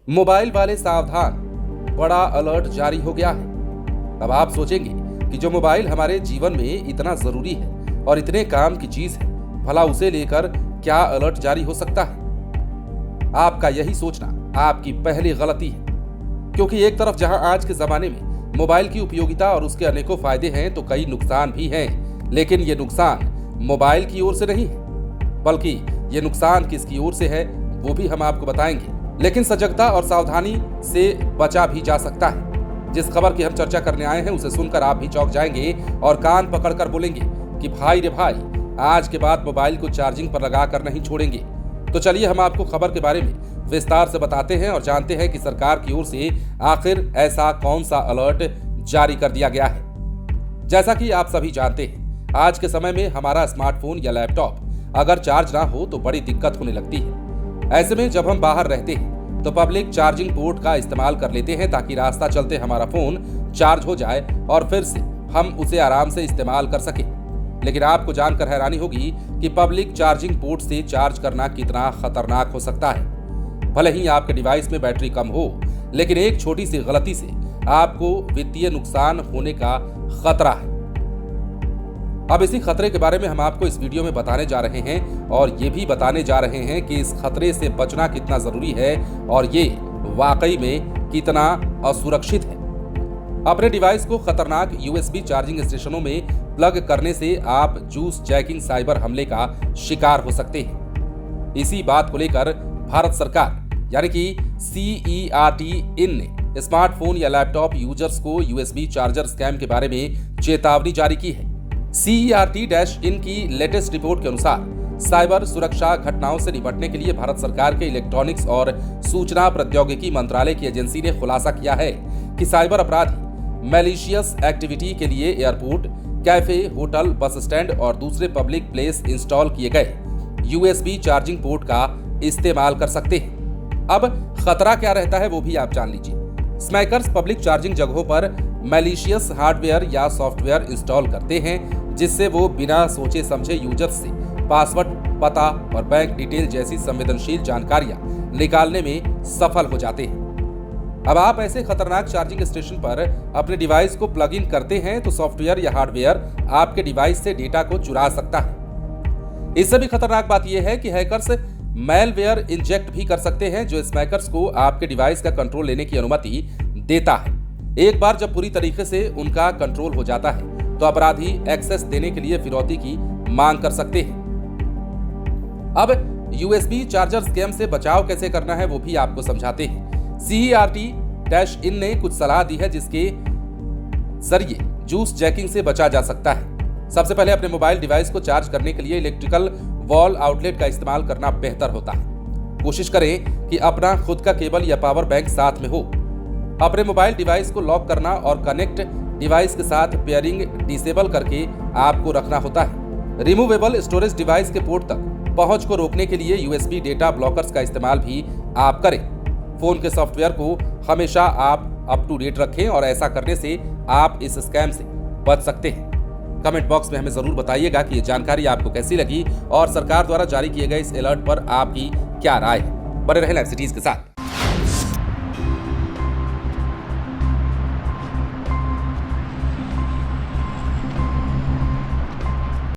Mobile वाले सावधान, बड़ा अलर्ट जारी हो गया है। अब आप सोचेंगे कि जो मोबाइल हमारे जीवन में इतना जरूरी है और इतने काम की चीज है, भला उसे लेकर क्या अलर्ट जारी हो सकता है? आपका यही सोचना आपकी पहली गलती है, क्योंकि एक तरफ जहां आज के जमाने में मोबाइल की उपयोगिता और उसके अनेकों फायदे हैं, तो कई नुकसान भी हैं। लेकिन ये नुकसान मोबाइल की ओर से नहीं है, बल्कि ये नुकसान किसकी ओर से है वो भी हम आपको बताएंगे। लेकिन सजगता और सावधानी से बचा भी जा सकता है। जिस खबर की हम चर्चा करने आए हैं उसे सुनकर आप भी चौंक जाएंगे और कान पकड़कर बोलेंगे कि भाई रे भाई, आज के बाद मोबाइल को चार्जिंग पर लगाकर नहीं छोड़ेंगे। तो चलिए हम आपको खबर के बारे में विस्तार से बताते हैं और जानते हैं कि सरकार की ओर से आखिर ऐसा कौन सा अलर्ट जारी कर दिया गया है। जैसा कि आप सभी जानते हैं, आज के समय में हमारा स्मार्टफोन या लैपटॉप अगर चार्ज ना हो तो बड़ी दिक्कत होने लगती है। ऐसे में जब हम बाहर रहते हैं तो पब्लिक चार्जिंग पोर्ट का इस्तेमाल कर लेते हैं, ताकि रास्ता चलते हमारा फोन चार्ज हो जाए और फिर से हम उसे आराम से इस्तेमाल कर सकें। लेकिन आपको जानकर हैरानी होगी कि पब्लिक चार्जिंग पोर्ट से चार्ज करना कितना खतरनाक हो सकता है। भले ही आपके डिवाइस में बैटरी कम हो, लेकिन एक छोटी सी गलती से आपको वित्तीय नुकसान होने का खतरा है। अब इसी खतरे के बारे में हम आपको इस वीडियो में बताने जा रहे हैं और ये भी बताने जा रहे हैं कि इस खतरे से बचना कितना जरूरी है और ये वाकई में कितना असुरक्षित है। अपने डिवाइस को खतरनाक यूएसबी चार्जिंग स्टेशनों में प्लग करने से आप जूस जैकिंग साइबर हमले का शिकार हो सकते हैं। इसी बात को लेकर भारत सरकार यानी कि CERT इन ने स्मार्टफोन या लैपटॉप यूजर्स को यूएसबी चार्जर स्कैम के बारे में चेतावनी जारी की है। CERT इन की लेटेस्ट रिपोर्ट के अनुसार साइबर सुरक्षा घटनाओं से निपटने के लिए भारत सरकार के इलेक्ट्रॉनिक्स और सूचना प्रौद्योगिकी मंत्रालय की एजेंसी ने खुलासा किया है कि साइबर अपराधी मैलिशियस एक्टिविटी के लिए airport, cafe, hotel, bus stand और दूसरे पब्लिक प्लेस इंस्टॉल किए गए यूएसबी चार्जिंग पोर्ट का इस्तेमाल कर सकते हैं। अब खतरा क्या रहता है वो भी आप जान लीजिए। स्मैकर्स पब्लिक चार्जिंग जगहों पर मैलिशियस हार्डवेयर या सॉफ्टवेयर इंस्टॉल करते हैं, जिससे वो बिना सोचे समझे यूजर्स से पासवर्ड, पता और बैंक डिटेल जैसी संवेदनशील जानकारियां निकालने में सफल हो जाते हैं। अब आप ऐसे खतरनाक चार्जिंग स्टेशन पर अपने डिवाइस को प्लग इन करते हैं तो सॉफ्टवेयर या हार्डवेयर आपके डिवाइस से डेटा को चुरा सकता है। इससे भी खतरनाक बात यह है कि हैकर्स मैलवेयर इंजेक्ट भी कर सकते हैं, जो स्मैकर्स को आपके डिवाइस का कंट्रोल लेने की अनुमति देता है। एक बार जब पूरी तरीके से उनका कंट्रोल हो जाता है तो अपराधी एक्सेस देने के लिए फिरौती की मांग कर सकते हैं। अब यूएसबी चार्जर स्कैम से बचाव कैसे करना है वो भी आपको समझाते हैं। CERT इन ने कुछ सलाह दी है जिसके जरिए जूस जैकिंग से बचा जा सकता है। सबसे पहले अपने मोबाइल डिवाइस को चार्ज करने के लिए इलेक्ट्रिकल वॉल आउटलेट का इस्तेमाल करना बेहतर होता है। कोशिश करें कि अपना खुद का केबल या पावर बैंक साथ में हो। अपने मोबाइल डिवाइस को लॉक करना और कनेक्ट डिवाइस के साथ पेयरिंग डिसेबल करके आपको रखना होता है। रिमूवेबल स्टोरेज डिवाइस के पोर्ट तक पहुंच को रोकने के लिए यूएसबी डेटा ब्लॉकर्स का इस्तेमाल भी आप करें। फोन के सॉफ्टवेयर को हमेशा आप अप टू डेट रखें और ऐसा करने से आप इस स्कैम से बच सकते हैं। कमेंट बॉक्स में हमें जरूर बताइएगा कि ये जानकारी आपको कैसी लगी और सरकार द्वारा जारी किए गए इस अलर्ट पर आपकी क्या राय है। बने रहें लाइव सिटीज के साथ।